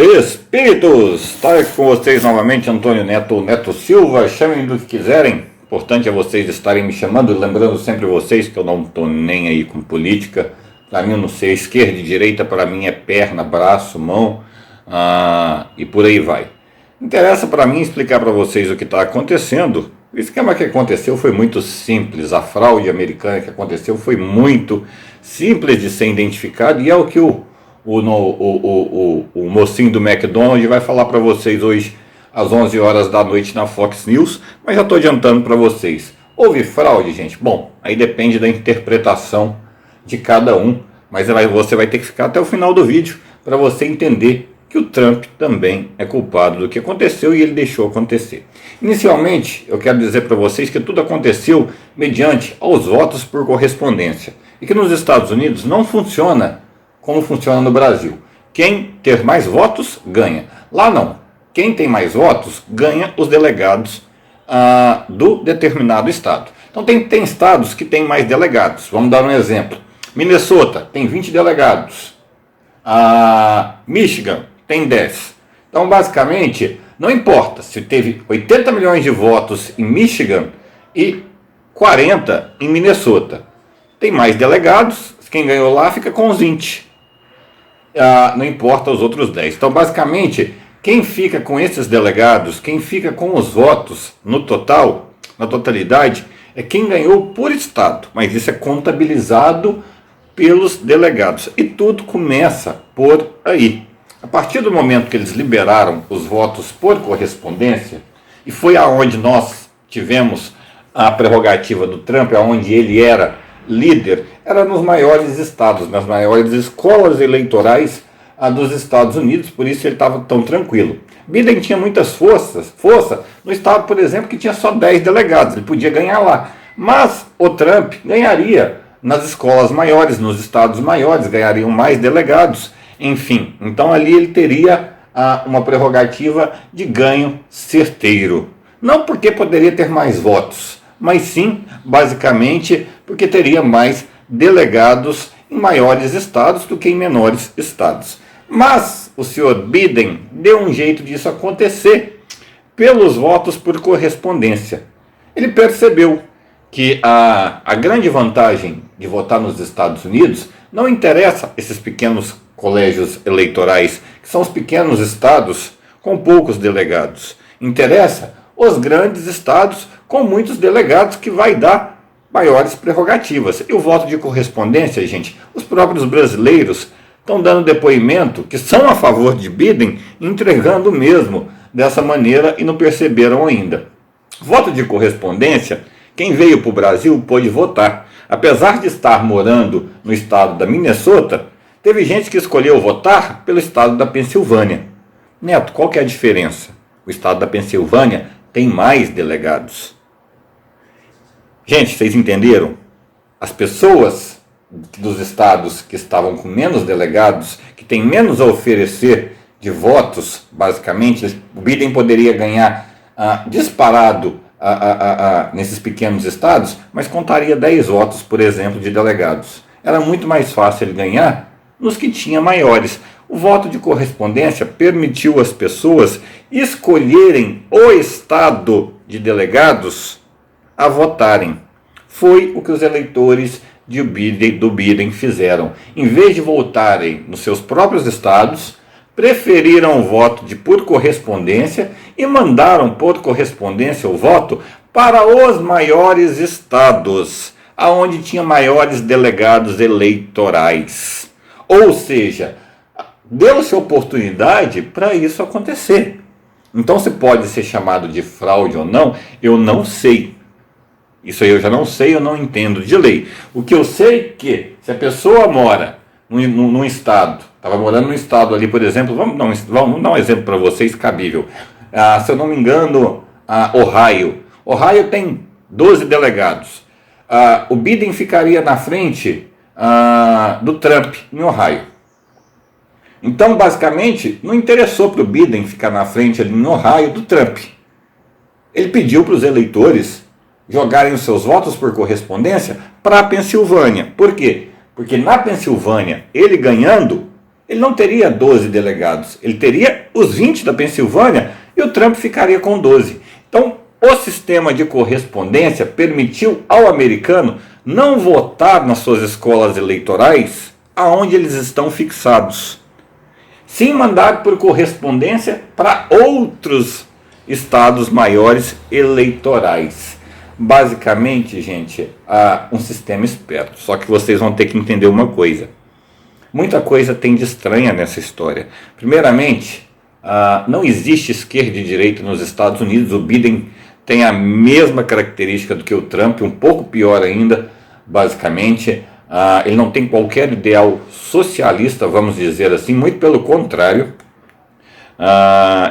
Espíritos, está aqui com vocês novamente, Antônio Neto, Neto Silva, chamem do que quiserem, importante é vocês estarem me chamando, lembrando sempre vocês que eu não estou nem aí com política, para mim eu não sei, esquerda e direita para mim é perna, braço, mão, e por aí vai. Interessa para mim explicar para vocês o que está acontecendo. O esquema que aconteceu foi muito simples, a fraude americana que aconteceu foi muito simples de ser identificado e é o que o mocinho do McDonald's vai falar para vocês hoje às 11 horas da noite na Fox News, mas já estou adiantando para vocês. Houve fraude, gente? Bom, aí depende da interpretação de cada um, mas você vai ter que ficar até o final do vídeo para você entender que o Trump também é culpado do que aconteceu e ele deixou acontecer. Inicialmente, eu quero dizer para vocês que tudo aconteceu mediante aos votos por correspondência e que nos Estados Unidos não funciona como funciona no Brasil. Quem ter mais votos, ganha. Lá não. Quem tem mais votos, ganha os delegados do determinado estado. Então tem estados que têm mais delegados. Vamos dar um exemplo. Minnesota tem 20 delegados. Michigan tem 10. Então, basicamente, não importa se teve 80 milhões de votos em Michigan e 40 em Minnesota. Tem mais delegados, quem ganhou lá fica com os 20. Não importa os outros 10. Então, basicamente, quem fica com esses delegados, quem fica com os votos no total, na totalidade, é quem ganhou por estado. Mas isso é contabilizado pelos delegados. E tudo começa por aí. A partir do momento que eles liberaram os votos por correspondência, e foi aonde nós tivemos a prerrogativa do Trump, aonde ele era líder, era nos maiores estados, nas maiores escolas eleitorais dos Estados Unidos, por isso ele estava tão tranquilo. Biden tinha muitas força no estado, por exemplo, que tinha só 10 delegados, ele podia ganhar lá, mas o Trump ganharia nas escolas maiores, nos estados maiores, ganhariam mais delegados, enfim, então ali ele teria uma prerrogativa de ganho certeiro, não porque poderia ter mais votos, mas sim, basicamente, porque teria mais delegados em maiores estados do que em menores estados. Mas o senhor Biden deu um jeito disso acontecer pelos votos por correspondência. Ele percebeu que a grande vantagem de votar nos Estados Unidos não interessa esses pequenos colégios eleitorais, que são os pequenos estados com poucos delegados. Interessa os grandes estados com muitos delegados, que vai dar maiores prerrogativas. E o voto de correspondência, gente, os próprios brasileiros estão dando depoimento que são a favor de Biden, entregando mesmo dessa maneira e não perceberam ainda. Voto de correspondência, quem veio para o Brasil pôde votar. Apesar de estar morando no estado da Minnesota, teve gente que escolheu votar pelo estado da Pensilvânia. Neto, qual que é a diferença? O estado da Pensilvânia tem mais delegados. Gente, vocês entenderam? As pessoas dos estados que estavam com menos delegados, que têm menos a oferecer de votos, basicamente, o Biden poderia ganhar disparado nesses pequenos estados, mas contaria 10 votos, por exemplo, de delegados. Era muito mais fácil ele ganhar nos que tinha maiores. O voto de correspondência permitiu às pessoas escolherem o estado de delegados a votarem. Foi o que os eleitores do Biden fizeram. Em vez de votarem nos seus próprios estados, preferiram o voto por correspondência e mandaram por correspondência o voto para os maiores estados, aonde tinha maiores delegados eleitorais. Ou seja, deu-se oportunidade para isso acontecer. Então, se pode ser chamado de fraude ou não, eu não sei. Isso aí eu já não sei, eu não entendo de lei. O que eu sei é que, se a pessoa mora num estado, estava morando num estado ali, por exemplo, vamos dar um exemplo para vocês cabível. Se eu não me engano, Ohio. Ohio tem 12 delegados. O Biden ficaria na frente do Trump em Ohio. Então, basicamente, não interessou para o Biden ficar na frente ali em Ohio do Trump. Ele pediu para os eleitores jogarem os seus votos por correspondência para a Pensilvânia. Por quê? Porque na Pensilvânia, ele ganhando, ele não teria 12 delegados, ele teria os 20 da Pensilvânia e o Trump ficaria com 12. Então, o sistema de correspondência permitiu ao americano não votar nas suas escolas eleitorais aonde eles estão fixados. Sim, mandar por correspondência para outros estados maiores eleitorais. Basicamente, gente, um sistema esperto. Só que vocês vão ter que entender uma coisa. Muita coisa tem de estranha nessa história. Primeiramente, não existe esquerda e direita nos Estados Unidos. O Biden tem a mesma característica do que o Trump, um pouco pior ainda, basicamente. Ele não tem qualquer ideal socialista, vamos dizer assim, muito pelo contrário.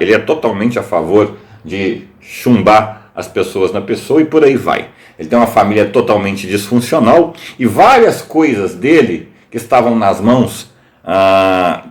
Ele é totalmente a favor de chumbar as pessoas na pessoa e por aí vai. Ele tem uma família totalmente disfuncional e várias coisas dele que estavam nas mãos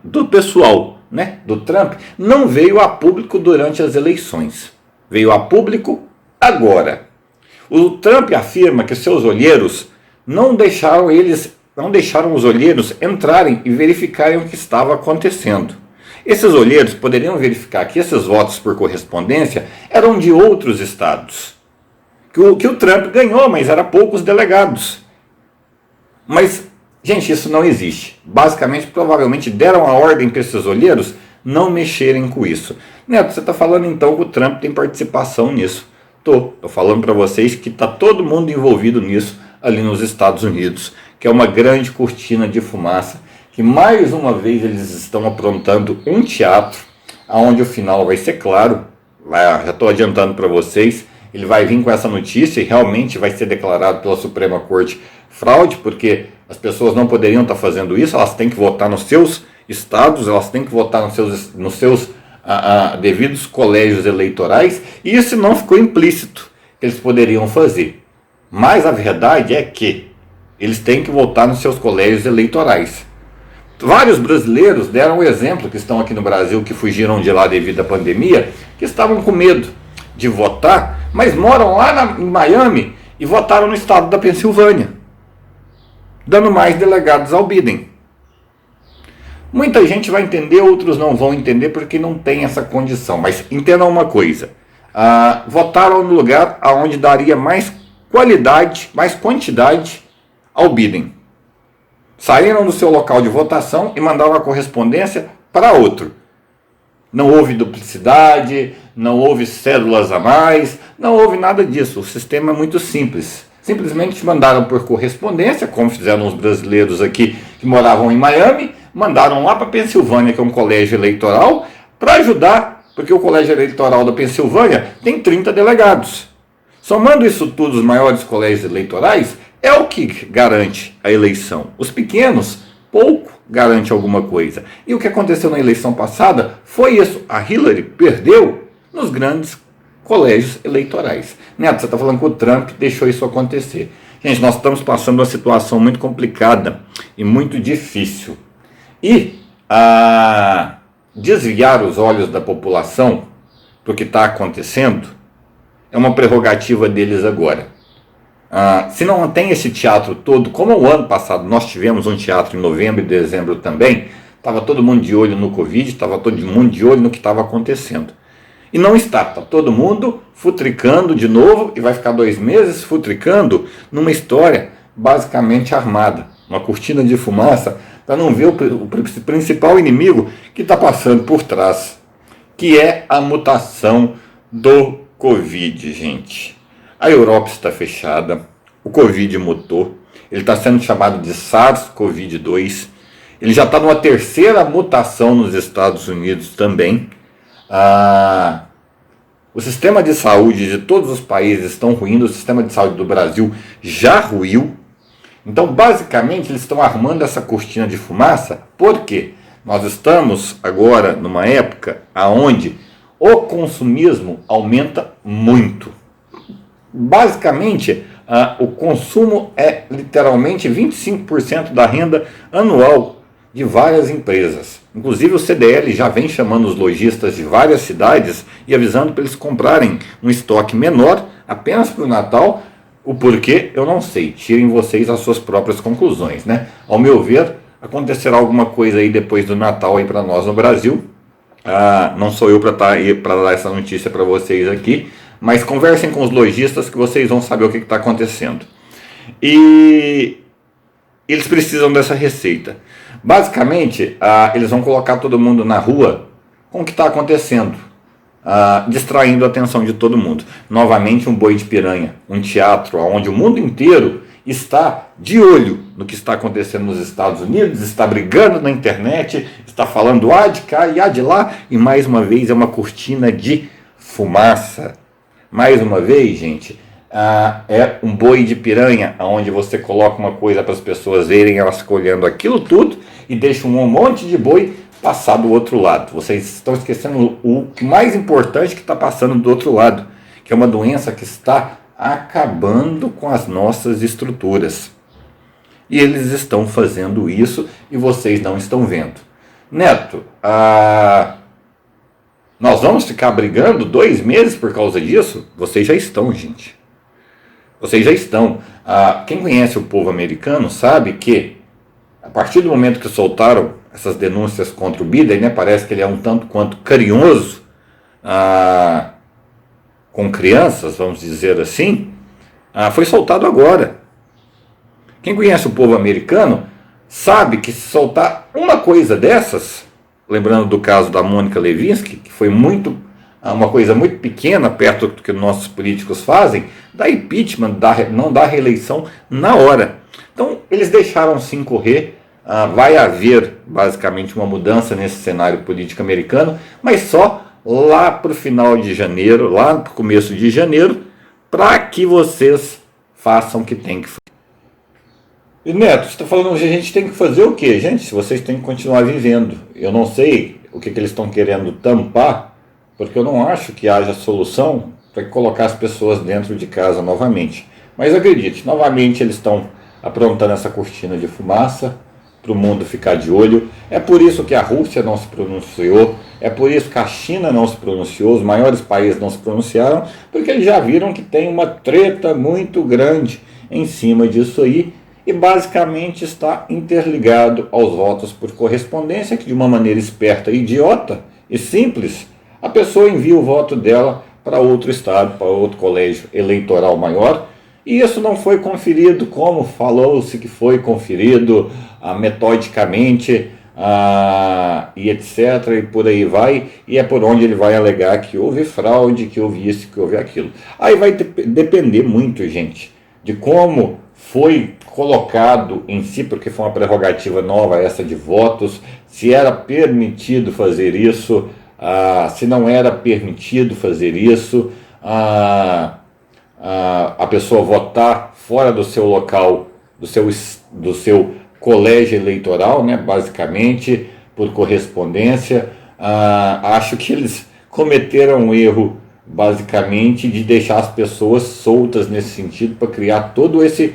do pessoal, né, do Trump, não veio a público durante as eleições. Veio a público agora. O Trump afirma que seus olheiros não deixaram os olheiros entrarem e verificarem o que estava acontecendo. Esses olheiros poderiam verificar que esses votos por correspondência eram de outros estados. Que o Trump ganhou, mas eram poucos delegados. Mas, gente, isso não existe. Basicamente, provavelmente deram a ordem para esses olheiros não mexerem com isso. Neto, você está falando então que o Trump tem participação nisso? Estou falando para vocês que está todo mundo envolvido nisso ali nos Estados Unidos, que é uma grande cortina de fumaça, que mais uma vez eles estão aprontando um teatro, onde o final vai ser claro. Já estou adiantando para vocês, ele vai vir com essa notícia e realmente vai ser declarado pela Suprema Corte fraude, porque as pessoas não poderiam estar fazendo isso, elas têm que votar nos seus estados, elas têm que votar nos seus devidos colégios eleitorais, e isso não ficou implícito que eles poderiam fazer. Mas a verdade é que eles têm que votar nos seus colégios eleitorais. Vários brasileiros deram o exemplo, que estão aqui no Brasil, que fugiram de lá devido à pandemia, que estavam com medo de votar, mas moram lá em Miami e votaram no estado da Pensilvânia, dando mais delegados ao Biden. Muita gente vai entender, outros não vão entender porque não tem essa condição. Mas entendam uma coisa, votaram no lugar onde daria mais qualidade, mais quantidade ao Biden. Saíram do seu local de votação e mandaram a correspondência para outro. Não houve duplicidade, não houve cédulas a mais, não houve nada disso. O sistema é muito simples. Simplesmente mandaram por correspondência, como fizeram os brasileiros aqui que moravam em Miami, mandaram lá para a Pensilvânia, que é um colégio eleitoral, para ajudar, porque o colégio eleitoral da Pensilvânia tem 30 delegados. Somando isso tudo, os maiores colégios eleitorais, é o que garante a eleição. Os pequenos, pouco garante alguma coisa. E o que aconteceu na eleição passada foi isso. A Hillary perdeu nos grandes colégios eleitorais. Neto, você está falando que o Trump deixou isso acontecer. Gente, nós estamos passando uma situação muito complicada e muito difícil. E desviar os olhos da população para o que está acontecendo é uma prerrogativa deles agora. Se não tem esse teatro todo, como o ano passado nós tivemos um teatro em novembro e dezembro também, estava todo mundo de olho no Covid, estava todo mundo de olho no que estava acontecendo. E não está todo mundo futricando de novo, e vai ficar 2 meses futricando numa história basicamente armada, uma cortina de fumaça, para não ver o principal inimigo que está passando por trás, que é a mutação do Covid, gente. A Europa está fechada, o Covid mutou, ele está sendo chamado de SARS-CoV-2, ele já está numa 3ª mutação nos Estados Unidos também. O sistema de saúde de todos os países estão ruindo, o sistema de saúde do Brasil já ruiu. Então, basicamente, eles estão armando essa cortina de fumaça, porque nós estamos agora numa época onde o consumismo aumenta muito. Basicamente, o consumo é literalmente 25% da renda anual de várias empresas. Inclusive o CDL já vem chamando os lojistas de várias cidades e avisando para eles comprarem um estoque menor apenas para o Natal. O porquê eu não sei, tirem vocês as suas próprias conclusões, né? Ao meu ver, acontecerá alguma coisa aí depois do Natal aí para nós no Brasil. Não sou eu para dar essa notícia para vocês aqui, mas conversem com os lojistas que vocês vão saber o que está acontecendo. E eles precisam dessa receita. Basicamente, eles vão colocar todo mundo na rua com o que está acontecendo, distraindo a atenção de todo mundo. Novamente, um boi de piranha, um teatro onde o mundo inteiro está de olho no que está acontecendo nos Estados Unidos, está brigando na internet, está falando de cá e de lá, e mais uma vez é uma cortina de fumaça. Mais uma vez, gente, é um boi de piranha, onde você coloca uma coisa para as pessoas verem, elas ficam olhando aquilo tudo e deixa um monte de boi passar do outro lado. Vocês estão esquecendo o mais importante que está passando do outro lado, que é uma doença que está acabando com as nossas estruturas. E eles estão fazendo isso e vocês não estão vendo. Neto, nós vamos ficar brigando 2 meses por causa disso? Vocês já estão, gente. Vocês já estão. Quem conhece o povo americano sabe que, a partir do momento que soltaram essas denúncias contra o Biden, né, parece que ele é um tanto quanto carinhoso com crianças, vamos dizer assim, foi soltado agora. Quem conhece o povo americano sabe que se soltar uma coisa dessas, lembrando do caso da Mônica Lewinsky, que foi uma coisa muito pequena perto do que nossos políticos fazem, dá impeachment, não dá reeleição na hora. Então, eles deixaram sim correr. Vai haver basicamente uma mudança nesse cenário político americano, mas só lá para o final de janeiro, lá para o começo de janeiro, para que vocês façam o que tem que fazer. E Neto, você está falando que a gente tem que fazer o quê? Gente, se vocês têm que continuar vivendo. Eu não sei o que eles estão querendo tampar, porque eu não acho que haja solução para colocar as pessoas dentro de casa novamente. Mas acredite, novamente eles estão aprontando essa cortina de fumaça para o mundo ficar de olho. É por isso que a Rússia não se pronunciou, é por isso que a China não se pronunciou, os maiores países não se pronunciaram, porque eles já viram que tem uma treta muito grande em cima disso aí, e basicamente está interligado aos votos por correspondência, que de uma maneira esperta, idiota e simples, a pessoa envia o voto dela para outro estado, para outro colégio eleitoral maior, e isso não foi conferido como falou-se que foi conferido metodicamente, e etc, e por aí vai, e é por onde ele vai alegar que houve fraude, que houve isso, que houve aquilo. Aí vai depender muito, gente, de como foi colocado em si, porque foi uma prerrogativa nova essa de votos, se era permitido fazer isso, se não era permitido fazer isso, a pessoa votar fora do seu local, do seu colégio eleitoral, né, basicamente, por correspondência. Acho que eles cometeram um erro, basicamente, de deixar as pessoas soltas nesse sentido, para criar todo esse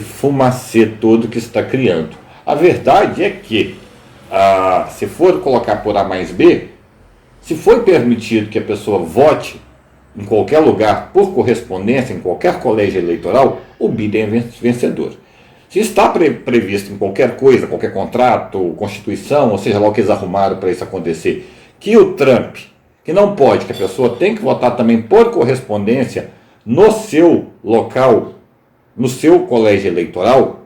fumacê todo que está criando. A verdade é que, se for colocar por A mais B, se foi permitido que a pessoa vote em qualquer lugar por correspondência, em qualquer colégio eleitoral, o Biden é vencedor. Se está previsto em qualquer coisa, qualquer contrato, Constituição, ou seja lá o que eles arrumaram para isso acontecer, que o Trump, que não pode, que a pessoa tem que votar também por correspondência no seu local, no seu colégio eleitoral,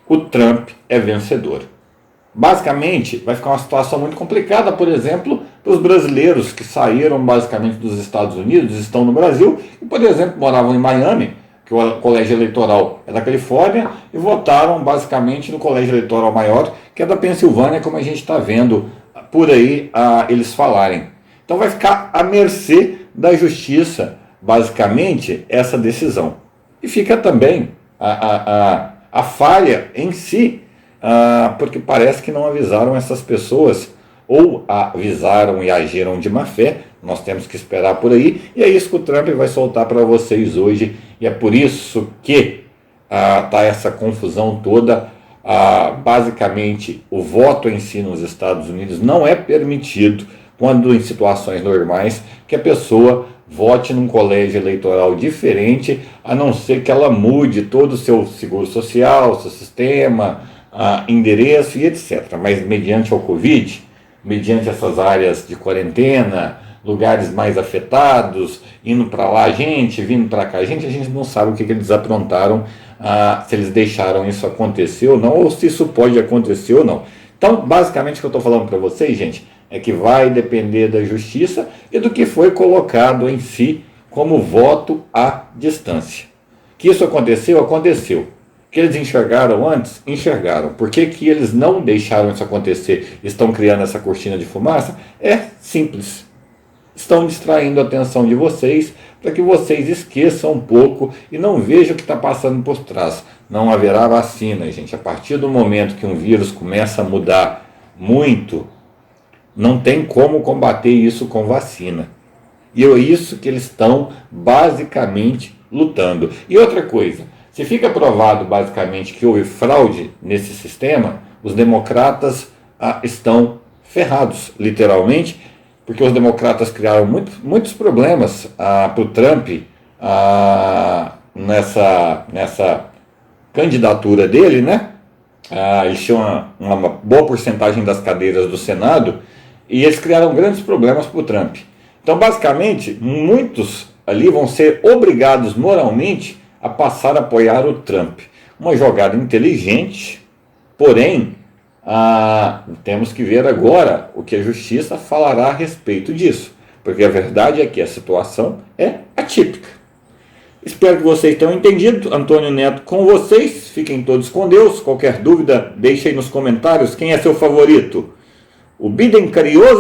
o Trump é vencedor. Basicamente, vai ficar uma situação muito complicada, por exemplo, para os brasileiros que saíram basicamente dos Estados Unidos, estão no Brasil, e, por exemplo, moravam em Miami, que o colégio eleitoral é da Califórnia, e votaram basicamente no colégio eleitoral maior, que é da Pensilvânia, como a gente está vendo por aí eles falarem. Então vai ficar à mercê da justiça, basicamente, essa decisão. E fica também a falha em si, porque parece que não avisaram essas pessoas, ou avisaram e agiram de má fé. Nós temos que esperar por aí, e é isso que o Trump vai soltar para vocês hoje, e é por isso que está essa confusão toda. Basicamente, o voto em si nos Estados Unidos não é permitido quando em situações normais que a pessoa vote num colégio eleitoral diferente, a não ser que ela mude todo o seu seguro social, seu sistema, endereço e etc. Mas mediante o Covid, mediante essas áreas de quarentena, lugares mais afetados, indo para lá gente, vindo para cá gente, a gente não sabe o que eles aprontaram, se eles deixaram isso acontecer ou não, ou se isso pode acontecer ou não. Então, basicamente, o que eu estou falando para vocês, gente, é que vai depender da justiça e do que foi colocado em si como voto à distância. Que isso aconteceu? Aconteceu. Que eles enxergaram antes? Enxergaram. Por que que eles não deixaram isso acontecer? Estão criando essa cortina de fumaça? É simples. Estão distraindo a atenção de vocês para que vocês esqueçam um pouco e não vejam o que está passando por trás. Não haverá vacina, gente. A partir do momento que um vírus começa a mudar muito, não tem como combater isso com vacina. E é isso que eles estão basicamente lutando. E outra coisa, se fica provado basicamente que houve fraude nesse sistema, os democratas estão ferrados, literalmente, porque os democratas criaram muitos problemas para o Trump nessa candidatura dele, né? Eles tinham uma boa porcentagem das cadeiras do Senado e eles criaram grandes problemas para o Trump. Então, basicamente, muitos ali vão ser obrigados moralmente a passar a apoiar o Trump. Uma jogada inteligente, porém, temos que ver agora o que a justiça falará a respeito disso, porque a verdade é que a situação é atípica. Espero que vocês tenham entendido. Antônio Neto com vocês. Fiquem todos com Deus. Qualquer dúvida, deixe aí nos comentários quem é seu favorito. O Biden Carioso